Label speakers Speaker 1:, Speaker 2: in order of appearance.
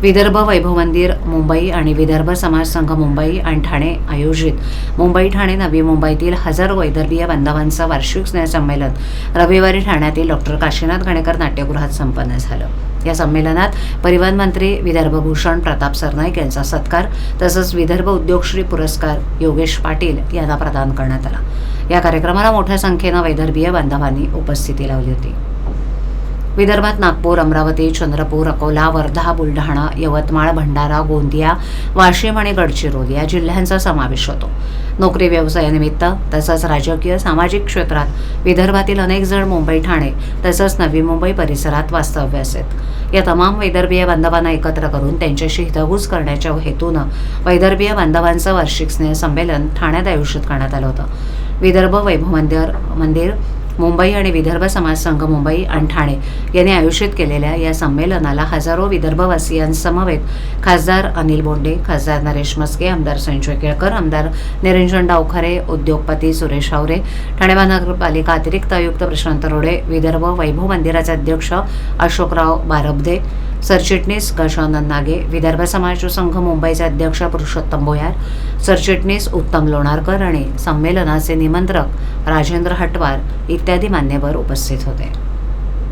Speaker 1: विदर्भ वैभव मंदिर मुंबई आणि विदर्भ समाज संघ मुंबई आणि ठाणे आयोजित मुंबई ठाणे नवी मुंबईतील हजारो वैदर्भीय बांधवांचं वार्षिक स्नेहसंमेलन रविवारी ठाण्यातील डॉक्टर काशीनाथ घाणेकर नाट्यगृहात संपन्न झालं. या संमेलनात परिवहन मंत्री विदर्भभूषण प्रताप सरनाईक यांचा सत्कार तसंच विदर्भ उद्योगश्री पुरस्कार योगेश पाटील यांना प्रदान करण्यात आला. या कार्यक्रमाला मोठ्या संख्येनं वैदर्भीय बांधवांनी उपस्थिती लावली होती. विदर्भात नागपूर, अमरावती, चंद्रपूर, अकोला, वर्धा, बुलढाणा, यवतमाळ, भंडारा, गोंदिया, वाशिम आणि गडचिरोली या जिल्ह्यांचा समावेश होतो. नोकरी व्यवसायानिमित्त तसंच राजकीय सामाजिक क्षेत्रात विदर्भातील अनेक जण मुंबई ठाणे तसंच नवी मुंबई परिसरात वास्तव्यास आहेत. या तमाम वैदर्भीय बांधवांना एकत्र करून त्यांच्याशी हितगुज करण्याच्या हेतूनं वैदर्भीय बांधवांचं वार्षिक स्नेह संमेलन ठाण्यात आयोजित करण्यात आलं होतं. विदर्भ वैभव मंदिर मुंबई आणि विदर्भ समाज संघ मुंबई आणि ठाणे यांनी आयोजित केलेल्या या संमेलनाला हजारो विदर्भवासियांसमवेत खासदार अनिल बोंडे, खासदार नरेश मस्के, आमदार संजय केळकर, आमदार निरंजन डावखरे, उद्योगपती सुरेश हावरे, ठाणे महानगरपालिका अतिरिक्त आयुक्त प्रशांत रोडे, विदर्भ वैभव मंदिराचे अध्यक्ष अशोकराव बारबदे, सरचिटणीस गजानन नागे, विदर्भ समाज संघ मुंबईचे अध्यक्ष पुरुषोत्तम भोयार, सरचिटणीस उत्तम लोणारकर आणि संमेलनाचे निमंत्रक राजेंद्र हटवार इत्यादी मान्यवर उपस्थित होते.